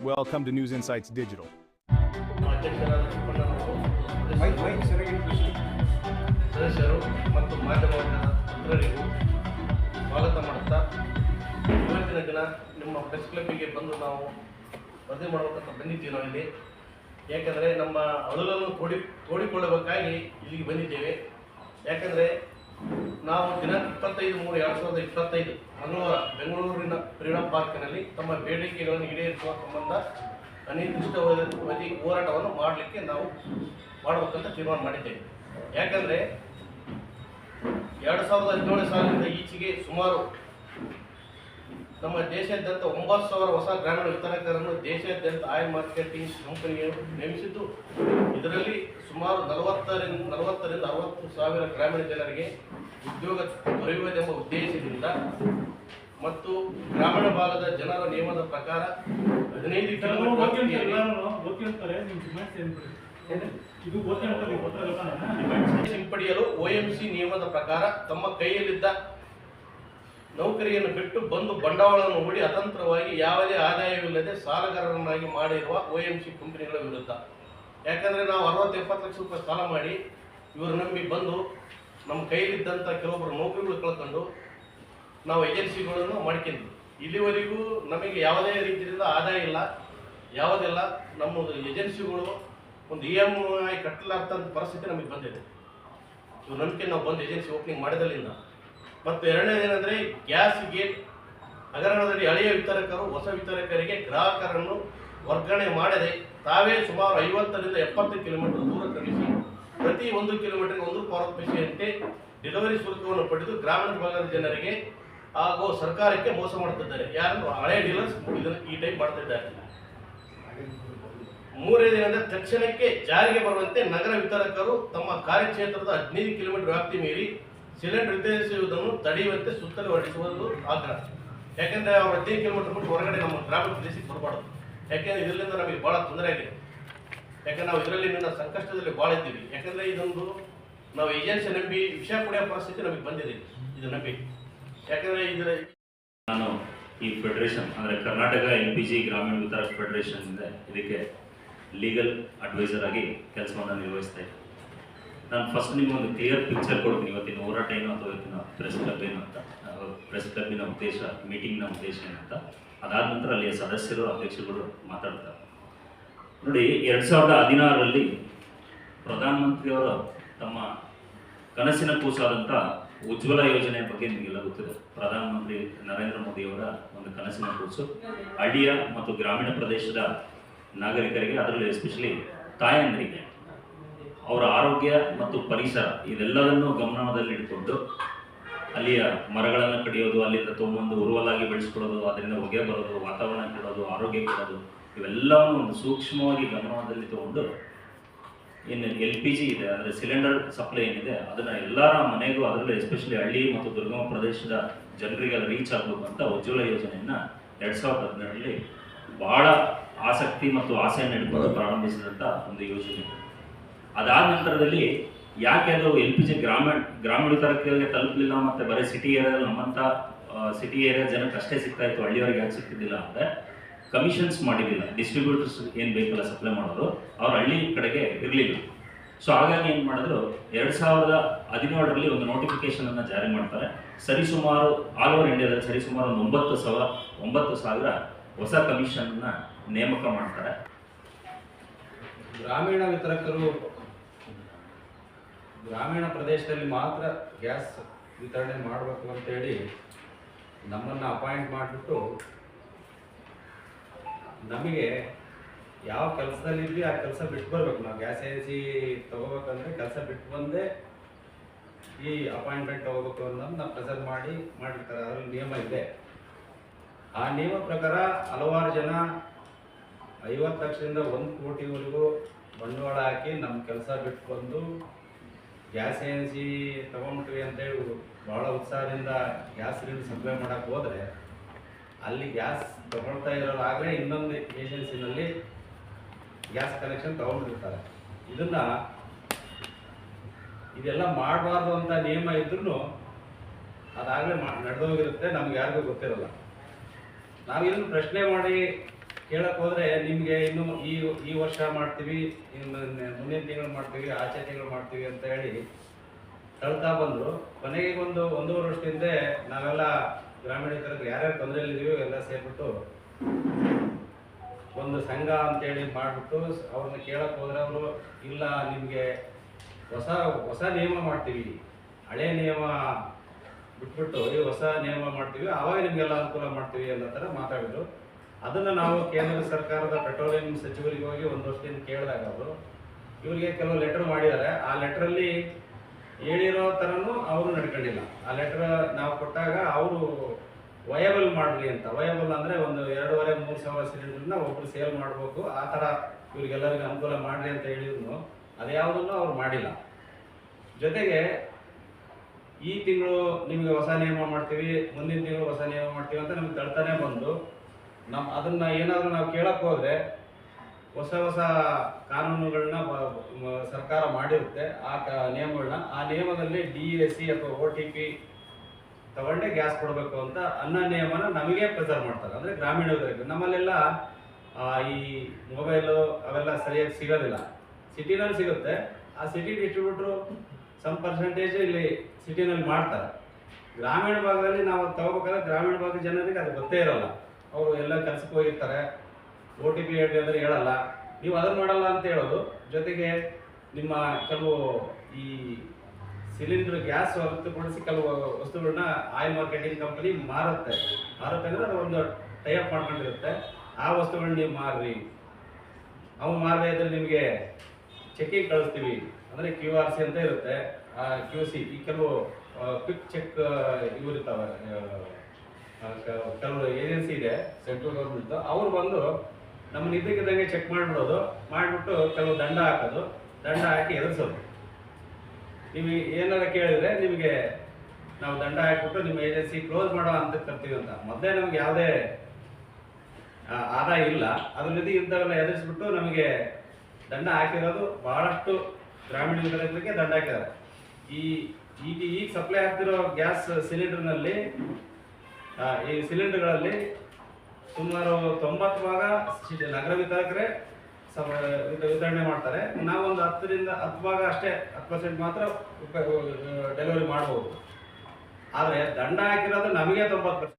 Welcome to News Insights Digital. ಸದಸ್ಯರು ಮತ್ತು ಮಾಧ್ಯಮದ ಮಿತ್ರರಿಗೂ ಸ್ವಾಗತ ಮಾಡುತ್ತಾ ಇವತ್ತಿನ ದಿನ ನಿಮ್ಮ ಪ್ರೆಸ್ ಕ್ಲಬ್ಬಿಗೆ ಬಂದು ನಾವು ವರದಿ ಮಾಡಬೇಕಂತ ಬಂದಿದ್ದೀವಿ ನಾವು ಇಲ್ಲಿ. ಯಾಕಂದರೆ ನಮ್ಮ ಅಳಲನ್ನು ತೋಡಿಕೊಳ್ಳಬೇಕಾಗಿ ಇಲ್ಲಿಗೆ ಬಂದಿದ್ದೇವೆ. ಯಾಕಂದರೆ ನಾವು ದಿನಾಂಕ 25/3/2025 ಮಂಗಳವಾರ ಬೆಂಗಳೂರಿನ ಫ್ರೀಡಂ ಪಾರ್ಕ್ನಲ್ಲಿ ತಮ್ಮ ಬೇಡಿಕೆಗಳನ್ನು ಈಡೇರಿಸುವ ಸಂಬಂಧ ಅನಿರ್ದಿಷ್ಟಾವಧಿ ಹೋರಾಟವನ್ನು ಮಾಡಲಿಕ್ಕೆ ನಾವು ಮಾಡಬೇಕಂತ ತೀರ್ಮಾನ ಮಾಡಿದ್ದೇವೆ. ಯಾಕಂದರೆ 2017 ಸಾಲಿನಿಂದ ಈಚೆಗೆ ಸುಮಾರು ನಮ್ಮ ದೇಶಾದ್ಯಂತ 9,000 ಹೊಸ ಗ್ರಾಮೀಣ ವಿತರಕರನ್ನು ದೇಶಾದ್ಯಂತ ಆಯಿಲ್ ಮಾರ್ಕೆಟಿಂಗ್ ಕಂಪನಿಗಳು ನೇಮಿಸಿದ್ದು, ಇದರಲ್ಲಿ ಸುಮಾರು 40,000 ರಿಂದ 60,000 ಗ್ರಾಮೀಣ ಜನರಿಗೆ ಉದ್ಯೋಗ ದೊರೆಯುವುದೆಂಬ ಉದ್ದೇಶದಿಂದ ಮತ್ತು ಗ್ರಾಮೀಣ ಭಾಗದ ಜನರ ನಿಯಮದ ಪ್ರಕಾರ 15 ಹಿಂಪಡೆಯಲು OMC ನಿಯಮದ ಪ್ರಕಾರ ತಮ್ಮ ಕೈಯಲ್ಲಿದ್ದ ನೌಕರಿಯನ್ನು ಬಿಟ್ಟು ಬಂದು ಬಂಡವಾಳವನ್ನು ಹೂಡಿ ಅತಂತ್ರವಾಗಿ ಯಾವುದೇ ಆದಾಯವಿಲ್ಲದೆ ಸಾಲಗಾರರನ್ನಾಗಿ ಮಾಡಿರುವ OMC ಕಂಪನಿಗಳ ವಿರುದ್ಧ. ಯಾಕಂದರೆ ನಾವು 60-70 ಲಕ್ಷ ರೂಪಾಯಿ ಸಾಲ ಮಾಡಿ ಇವರು ನಂಬಿ ಬಂದು ನಮ್ಮ ಕೈಯಲ್ಲಿದ್ದಂಥ ಕೆಲವೊಬ್ಬರು ನೌಕರಿಗಳು ಕಳ್ಕೊಂಡು ನಾವು ಏಜೆನ್ಸಿಗಳನ್ನು ಮಾಡ್ಕೊಂಡಿದ್ವಿ. ಇಲ್ಲಿವರೆಗೂ ನಮಗೆ ಯಾವುದೇ ರೀತಿಯಿಂದ ಆದಾಯ ಇಲ್ಲ, ಯಾವುದಿಲ್ಲ. ನಮ್ಮದು ಏಜೆನ್ಸಿಗಳು ಒಂದು EMI ಕಟ್ಟಲಾರ್ದಂಥ ಪರಿಸ್ಥಿತಿ ನಮಗೆ ಬಂದಿದೆ. ಇವ್ರ ನಂಬಿಕೆ ನಾವು ಬಂದು ಏಜೆನ್ಸಿ ಓಪನಿಂಗ್ ಮಾಡಿದಲ್ಲಿಂದ. ಮತ್ತು ಎರಡನೇದೇನೆಂದರೆ ಗ್ಯಾಸ್ ಗೇಟ್ ಹಗರಣದಲ್ಲಿ ಹಳೆಯ ವಿತರಕರು ಹೊಸ ವಿತರಕರಿಗೆ ಗ್ರಾಹಕರನ್ನು ವರ್ಗಾವಣೆ ಮಾಡದೆ ತಾವೇ ಸುಮಾರು 50 ರಿಂದ 70 ಕಿಲೋಮೀಟರ್ ದೂರ ಕ್ರಮಿಸಿ ಪ್ರತಿ 1 ಕಿಲೋಮೀಟರ್ಗೆ 1 ರೂಪಾಯಿ ಪೈಸೆಯಂತೆ ಡೆಲಿವರಿ ಶುಲ್ಕವನ್ನು ಪಡೆದು ಗ್ರಾಮೀಣ ಭಾಗದ ಜನರಿಗೆ ಹಾಗೂ ಸರ್ಕಾರಕ್ಕೆ ಮೋಸ ಮಾಡುತ್ತಿದ್ದಾರೆ. ಯಾರು ಹಳೆಯ ಡೀಲರ್ಸ್ ಈ ಟೈಪ್ ಮಾಡ್ತಿದ್ದಾರೆ. ಮೂರನೇದೇನೆಂದರೆ ತಕ್ಷಣಕ್ಕೆ ಜಾರಿಗೆ ಬರುವಂತೆ ನಗರ ವಿತರಕರು ತಮ್ಮ ಕಾರ್ಯಕ್ಷೇತ್ರದ 15 ಕಿಲೋಮೀಟರ್ ವ್ಯಾಪ್ತಿ ಮೀರಿ ಸಿಲಿಂಡರ್ ವಿತರಿಸುವುದನ್ನು ತಡೆಯುವಂತೆ ಸುತ್ತಲೂ ಹೊರಡಿಸುವುದು ಆಗ್ರಹ. ಯಾಕೆಂದರೆ ಅವ್ರು 15 ಕಿಲೋಮೀಟರ್ ಬಿಟ್ಟು ಹೊರಗಡೆ ನಮ್ಮ ಗ್ರಾಮೀಣ ಪ್ರದೇಶಕ್ಕೆ ಬರಬಾರ್ದು. ಯಾಕೆಂದರೆ ಇದರಿಂದ ನಮಗೆ ಭಾಳ ತೊಂದರೆ ಆಗಿದೆ. ಯಾಕಂದ್ರೆ ನಾವು ಇದರಲ್ಲಿ ಸಂಕಷ್ಟದಲ್ಲಿ ಭಾಳ ಇದ್ದೀವಿ. ಯಾಕಂದರೆ ಇದೊಂದು ನಾವು ಏಜೆನ್ಸಿ ನಂಬಿ ವಿಷ ಕುಡಿಯೋ ಪರಿಸ್ಥಿತಿ ನಮಗೆ ಬಂದಿದೆ ಇದು ನಂಬಿ. ಯಾಕಂದರೆ ಇದರ ನಾನು ಈ ಫೆಡರೇಷನ್ ಅಂದರೆ ಕರ್ನಾಟಕ LPG ಗ್ರಾಮೀಣ ವಿತರಕ ಫೆಡರೇಷನ್ ಇದೆ, ಇದಕ್ಕೆ ಲೀಗಲ್ ಅಡ್ವೈಸರ್ ಆಗಿ ಕೆಲಸವನ್ನು ನಿರ್ವಹಿಸ್ತಾ ಇದ್ದೀನಿ. ನಾನು ಫಸ್ಟ್ ನಿಮಗೊಂದು ಕ್ಲಿಯರ್ ಪಿಕ್ಚರ್ ಕೊಡ್ತೀನಿ ಇವತ್ತಿನ ಹೋರಾಟ ಏನು ಅಥವಾ ಇವತ್ತಿನ ಪ್ರೆಸ್ ಕ್ಲಬ್ ಏನು ಅಂತ. ಪ್ರೆಸ್ ಕ್ಲಬ್ಬಿನ ಉದ್ದೇಶ, ಮೀಟಿಂಗ್ನ ಉದ್ದೇಶ ಏನಂತ, ಅದಾದ ನಂತರ ಅಲ್ಲಿಯ ಸದಸ್ಯರು ಅಧ್ಯಕ್ಷರುಗಳು ಮಾತಾಡ್ತಾರೆ. ನೋಡಿ, 2016ರಲ್ಲಿ ಪ್ರಧಾನಮಂತ್ರಿಯವರು ತಮ್ಮ ಕನಸಿನ ಕೂಸಾದಂಥ ಉಜ್ವಲ ಯೋಜನೆಯ ಬಗ್ಗೆ ನಿಮಗೆಲ್ಲ ಗೊತ್ತಿದೆ. ಪ್ರಧಾನಮಂತ್ರಿ ನರೇಂದ್ರ ಮೋದಿಯವರ ಒಂದು ಕನಸಿನ ಕೂಸು ಹಳ್ಳಿಯ ಮತ್ತು ಗ್ರಾಮೀಣ ಪ್ರದೇಶದ ನಾಗರಿಕರಿಗೆ, ಅದರಲ್ಲಿ ಎಸ್ಪೆಷಲಿ ತಾಯಂದರಿಗೆ ಅವರ ಆರೋಗ್ಯ ಮತ್ತು ಪರಿಸರ ಇದೆಲ್ಲದನ್ನು ಗಮನದಲ್ಲಿಟ್ಟುಕೊಂಡು ಅಲ್ಲಿಯ ಮರಗಳನ್ನು ಕಡಿಯೋದು, ಅಲ್ಲಿಂದ ತೊಗೊಂಬಂದು ಉರುವಲಾಗಿ ಬೆಳೆಸ್ಕೊಳ್ಳೋದು, ಅದರಿಂದ ಹೊಗೆ ಬರೋದು, ವಾತಾವರಣ ಕೆಡೋದು, ಆರೋಗ್ಯ ಕೆಡೋದು, ಇವೆಲ್ಲವನ್ನು ಒಂದು ಸೂಕ್ಷ್ಮವಾಗಿ ಗಮನದಲ್ಲಿ ತಗೊಂಡು ಏನು LPG ಇದೆ ಅಂದರೆ ಸಿಲಿಂಡರ್ ಸಪ್ಲೈ ಏನಿದೆ ಅದನ್ನು ಎಲ್ಲರ ಮನೆಗೂ, ಅದರಲ್ಲೂ ಎಸ್ಪೆಷಲಿ ಹಳ್ಳಿ ಮತ್ತು ದುರ್ಗಮ ಪ್ರದೇಶದ ಜನರಿಗೆ ರೀಚ್ ಆಗಬೇಕು ಅಂತ ಉಜ್ವಲ ಯೋಜನೆಯನ್ನು 2017ರಲ್ಲಿ ಭಾಳ ಆಸಕ್ತಿ ಮತ್ತು ಆಸೆಯನ್ನು ಇಟ್ಕೊಂಡು ಪ್ರಾರಂಭಿಸಿದಂಥ ಒಂದು ಯೋಜನೆ. ಅದಾದ ನಂತರದಲ್ಲಿ ಯಾಕೆ ಅದು LPG ಗ್ರಾಮೀಣ ವಿತರಕರಿಗೆ ತಲುಪಲಿಲ್ಲ ಮತ್ತು ಬರೀ ಸಿಟಿ ಏರಿಯಾದಲ್ಲಿ ನಮ್ಮಂಥ ಸಿಟಿ ಏರಿಯಾ ಜನಕ್ಕೆ ಅಷ್ಟೇ ಸಿಗ್ತಾ ಇತ್ತು, ಹಳ್ಳಿಯವರಿಗೆ ಯಾಕೆ ಸಿಗ್ತಿದ್ದಿಲ್ಲ ಅಂದರೆ ಕಮಿಷನ್ಸ್ ಮಾಡಿದ್ದಿಲ್ಲ. ಡಿಸ್ಟ್ರಿಬ್ಯೂಟರ್ಸ್ ಏನು ಬೇಕಲ್ಲ ಸಪ್ಲೈ ಮಾಡೋದು, ಅವ್ರು ಹಳ್ಳಿ ಕಡೆಗೆ ಇರಲಿಲ್ಲ. ಸೊ ಹಾಗಾಗಿ ಏನು ಮಾಡಿದ್ರು, 2017ರಲ್ಲಿ ಒಂದು ನೋಟಿಫಿಕೇಶನನ್ನು ಜಾರಿ ಮಾಡ್ತಾರೆ. ಸರಿಸುಮಾರು ಆಲ್ ಓವರ್ ಇಂಡಿಯಾದಲ್ಲಿ ಸರಿಸುಮಾರು 9,000 ಹೊಸ ಕಮಿಷನ್ನ ನೇಮಕ ಮಾಡ್ತಾರೆ. ಗ್ರಾಮೀಣ ವಿತರಕರು ಗ್ರಾಮೀಣ ಪ್ರದೇಶದಲ್ಲಿ ಮಾತ್ರ ಗ್ಯಾಸ್ ವಿತರಣೆ ಮಾಡಬೇಕು ಅಂತೇಳಿ ನಮ್ಮನ್ನು ಅಪಾಯಿಂಟ್ ಮಾಡಿಬಿಟ್ಟು ನಮಗೆ ಯಾವ ಕೆಲಸದಲ್ಲಿದ್ವಿ ಆ ಕೆಲಸ ಬಿಟ್ಟು ಬರಬೇಕು. ನಾವು ಗ್ಯಾಸ್ ಏಜೆನ್ಸಿ ತೊಗೋಬೇಕಂದ್ರೆ ಕೆಲಸ ಬಿಟ್ಟು ಬಂದೇ ಈ ಅಪಾಯಿಂಟ್ಮೆಂಟ್ ತೊಗೋಬೇಕು ಅನ್ನೋದು ನಾವು ಪ್ರೆಸೆಂಟ್ ಮಾಡಿರ್ತಾರೆ. ಅದರಲ್ಲಿ ನಿಯಮ ಇದೆ. ಆ ನಿಯಮ ಪ್ರಕಾರ ಹಲವಾರು ಜನ 50 ಲಕ್ಷದಿಂದ 1 ಕೋಟಿವರೆಗೂ ಬಂಡವಾಳ ಹಾಕಿ ನಮ್ಮ ಕೆಲಸ ಬಿಟ್ಟು ಬಂದು ಗ್ಯಾಸ್ ಏಜೆನ್ಸಿ ತೊಗೊಂಡ್ಬಿಟ್ವಿ ಅಂತೇಳಿ ಭಾಳ ಉತ್ಸಾಹದಿಂದ ಗ್ಯಾಸ್ ಸಿಲಿಂಡರ್ ಸಪ್ಲೈ ಮಾಡೋಕ್ಕೆ ಹೋದರೆ ಅಲ್ಲಿ ಗ್ಯಾಸ್ ತೊಗೊಳ್ತಾ ಇರೋರಾಗಲೇ ಇನ್ನೊಂದು ಏಜೆನ್ಸಿನಲ್ಲಿ ಗ್ಯಾಸ್ ಕನೆಕ್ಷನ್ ತೊಗೊಂಡಿರ್ತಾರೆ. ಇದೆಲ್ಲ ಮಾಡಬಾರ್ದು ಅಂತ ನಿಯಮ ಇದ್ರೂ ಅದಾಗಲೇ ನಡೆದೋಗಿರುತ್ತೆ, ನಮ್ಗೆ ಯಾರಿಗೂ ಗೊತ್ತಿರಲ್ಲ. ನಾವು ಇದನ್ನು ಪ್ರಶ್ನೆ ಮಾಡಿ ಕೇಳಕ್ಕೆ ಹೋದರೆ ನಿಮಗೆ ಇನ್ನು ಈ ವರ್ಷ ಮಾಡ್ತೀವಿ, ಇನ್ನು ಮುಂದಿನ ತಿಂಗಳು ಮಾಡ್ತೀವಿ, ಆಚೆ ತಿಂಗಳು ಮಾಡ್ತೀವಿ ಅಂತ ಹೇಳಿ ತಳ್ತಾ ಬಂದರು. ಕೊನೆಗೆ ಒಂದೂವರೆ ವರ್ಷದಿಂದ ನಾವೆಲ್ಲ ಗ್ರಾಮೀಣೇತರಕ್ಕೆ ಯಾರ್ಯಾರು ತೊಂದರೆಯಲ್ಲಿದ್ದೀವಿ ಎಲ್ಲ ಸೇರಿಬಿಟ್ಟು ಒಂದು ಸಂಘ ಅಂತೇಳಿ ಮಾಡಿಬಿಟ್ಟು ಅವ್ರನ್ನ ಕೇಳಕ್ಕೆ ಹೋದರೆ ಅವರು ಇಲ್ಲ ನಿಮಗೆ ಹೊಸ ನಿಯಮ ಮಾಡ್ತೀವಿ, ಹಳೆ ನಿಯಮ ಬಿಟ್ಬಿಟ್ಟು ಈ ಹೊಸ ನಿಯಮ ಮಾಡ್ತೀವಿ, ಆವಾಗ ನಿಮಗೆಲ್ಲ ಅನುಕೂಲ ಮಾಡ್ತೀವಿ ಅನ್ನೋ ಥರ ಮಾತಾಡಿದ್ರು. ಅದನ್ನು ನಾವು ಕೇಂದ್ರ ಸರ್ಕಾರದ ಪೆಟ್ರೋಲಿಯಂ ಸಚಿವರಿಗೆ ಹೋಗಿ ಒಂದು ವರ್ಷದಿಂದ ಕೇಳಿದಾಗ ಅವರು ಇವರಿಗೆ ಕೆಲವು ಲೆಟರ್ ಮಾಡಿದ್ದಾರೆ. ಆ ಲೆಟ್ರಲ್ಲಿ ಹೇಳಿರೋ ಥರನೂ ಅವರು ನಡ್ಕೊಂಡಿಲ್ಲ. ಆ ಲೆಟರ್ ನಾವು ಕೊಟ್ಟಾಗ ಅವರು ವಯಬಲ್ ಮಾಡಲಿ ಅಂತ, ವಯಬಲ್ ಅಂದರೆ ಒಂದು 2,500-3 ಸಾವಿರ ಸಿಲಿಂಡರ್ನ ಒಬ್ಬರು ಸೇಲ್ ಮಾಡಬೇಕು, ಆ ಥರ ಇವ್ರಿಗೆಲ್ಲರಿಗೂ ಅನುಕೂಲ ಮಾಡಲಿ ಅಂತ ಹೇಳಿದ್ರು. ಅದ್ಯಾವುದನ್ನು ಅವ್ರು ಮಾಡಿಲ್ಲ. ಜೊತೆಗೆ ಈ ತಿಂಗಳು ನಿಮಗೆ ಹೊಸ ನಿಯಮ ಮಾಡ್ತೀವಿ, ಮುಂದಿನ ತಿಂಗಳು ಹೊಸ ನಿಯಮ ಮಾಡ್ತೀವಿ ಅಂತ ನಮ್ಗೆ ತಳ್ತಾನೆ ಬಂದು ಅದನ್ನು ಏನಾದರೂ ನಾವು ಕೇಳಕ್ಕೆ ಹೋದರೆ ಹೊಸ ಕಾನೂನುಗಳನ್ನ ಸರ್ಕಾರ ಮಾಡಿರುತ್ತೆ. ನಿಯಮಗಳನ್ನ ಆ ನಿಯಮದಲ್ಲಿ DAC ಅಥವಾ OTP ತಗೊಂಡೇ ಗ್ಯಾಸ್ ಕೊಡಬೇಕು ಅಂತ ಅನ್ನೋ ನಿಯಮನ ನಮಗೆ ಪ್ರೆಸರ್ ಮಾಡ್ತಾರೆ. ಅಂದರೆ ಗ್ರಾಮೀಣರಿಗೆ ನಮ್ಮಲ್ಲೆಲ್ಲ ಈ ಮೊಬೈಲು ಅವೆಲ್ಲ ಸರಿಯಾಗಿ ಸಿಗೋದಿಲ್ಲ. ಸಿಟಿನಲ್ಲಿ ಸಿಗುತ್ತೆ. ಆ ಸಿಟಿ ಡಿಸ್ಟ್ರಿಬ್ಯೂಟ್ರು ಸಮ್ ಪರ್ಸೆಂಟೇಜ್ ಇಲ್ಲಿ ಸಿಟಿನಲ್ಲಿ ಮಾಡ್ತಾರೆ. ಗ್ರಾಮೀಣ ಭಾಗದಲ್ಲಿ ನಾವು ತಗೋಬೇಕಾದ್ರೆ ಗ್ರಾಮೀಣ ಭಾಗದ ಜನರಿಗೆ ಅದು ಗೊತ್ತೇ ಇರೋಲ್ಲ. ಅವರು ಎಲ್ಲ ಕೆಲಸಕ್ಕೆ ಹೋಗಿರ್ತಾರೆ. OTP ಹೇಳಿ ಅಂದರೆ ಹೇಳಲ್ಲ, ನೀವು ಅದನ್ನು ಮಾಡಲ್ಲ ಅಂತ ಹೇಳೋದು. ಜೊತೆಗೆ ನಿಮ್ಮ ಕೆಲವು ಈ ಸಿಲಿಂಡರ್ ಗ್ಯಾಸ್ ಹೊರತುಪಡಿಸಿ ಕೆಲವು ವಸ್ತುಗಳನ್ನ ಆಯಿಲ್ ಮಾರ್ಕೆಟಿಂಗ್ ಕಂಪನಿ ಮಾರುತ್ತೆ ಅಂದರೆ ಅದು ಒಂದು ಟೈಅಪ್ ಮಾಡ್ಕೊಂಡಿರುತ್ತೆ. ಆ ವಸ್ತುಗಳನ್ನ ನೀವು ಮಾರ್ರಿ, ಅವು ಮಾರದೇ ಇದ್ದರೆ ನಿಮಗೆ ಚೆಕ್ಕಿಂಗ್ ಕಳಿಸ್ತೀವಿ ಅಂದರೆ QRC ಅಂತ ಇರುತ್ತೆ. ಆ QC ಈ ಕೆಲವು ಕ್ವಿಕ್ ಚೆಕ್ ಇವು ಇರ್ತಾವೆ. ಕೆಲವು ಏಜೆನ್ಸಿ ಇದೆ ಸೆಂಟ್ರಲ್ ಗೌರ್ಮೆಂಟ್, ಅವ್ರು ಬಂದು ನಮ್ಮನ್ನ ಇದ್ದಕ್ಕಿದ್ದಂಗೆ ಚೆಕ್ ಮಾಡಿಬಿಡೋದು, ಮಾಡಿಬಿಟ್ಟು ಕೆಲವು ದಂಡ ಹಾಕೋದು, ದಂಡ ಹಾಕಿ ಎದುರಿಸೋದು. ನೀವು ಏನಾರ ಕೇಳಿದರೆ ನಿಮಗೆ ನಾವು ದಂಡ ಹಾಕಿಬಿಟ್ಟು ನಿಮ್ಮ ಏಜೆನ್ಸಿ ಕ್ಲೋಸ್ ಮಾಡೋ ಅಂತ ತರ್ತೀವಿ ಅಂತ. ಮೊದಲೇ ನಮ್ಗೆ ಯಾವುದೇ ಆದಾಯ ಇಲ್ಲ, ಅದ್ರ ಜೊತೆ ಇಂಥವೆಲ್ಲ ಎದುರಿಸ್ಬಿಟ್ಟು ನಮಗೆ ದಂಡ ಹಾಕಿರೋದು ಭಾಳಷ್ಟು ಗ್ರಾಮೀಣ ಜನರಿಗೆ ದಂಡ ಹಾಕಿದ್ದಾರೆ. ಈಗ ಸಪ್ಲೈ ಆಗ್ತಿರೋ ಗ್ಯಾಸ್ ಸಿಲಿಂಡರ್ನಲ್ಲಿ ಈ ಸಿಲಿಂಡರ್ಗಳಲ್ಲಿ ಸುಮಾರು 90 ಭಾಗ ನಗರ ವಿತರಕರೇ ವಿತರಣೆ ಮಾಡ್ತಾರೆ. ನಾವೊಂದು 10 ಭಾಗ ಅಷ್ಟೇ, 10% ಮಾತ್ರ ಡೆಲಿವರಿ ಮಾಡ್ಬೋದು. ಆದರೆ ದಂಡ ಹಾಕಿರೋದು ನಮಗೆ 90%.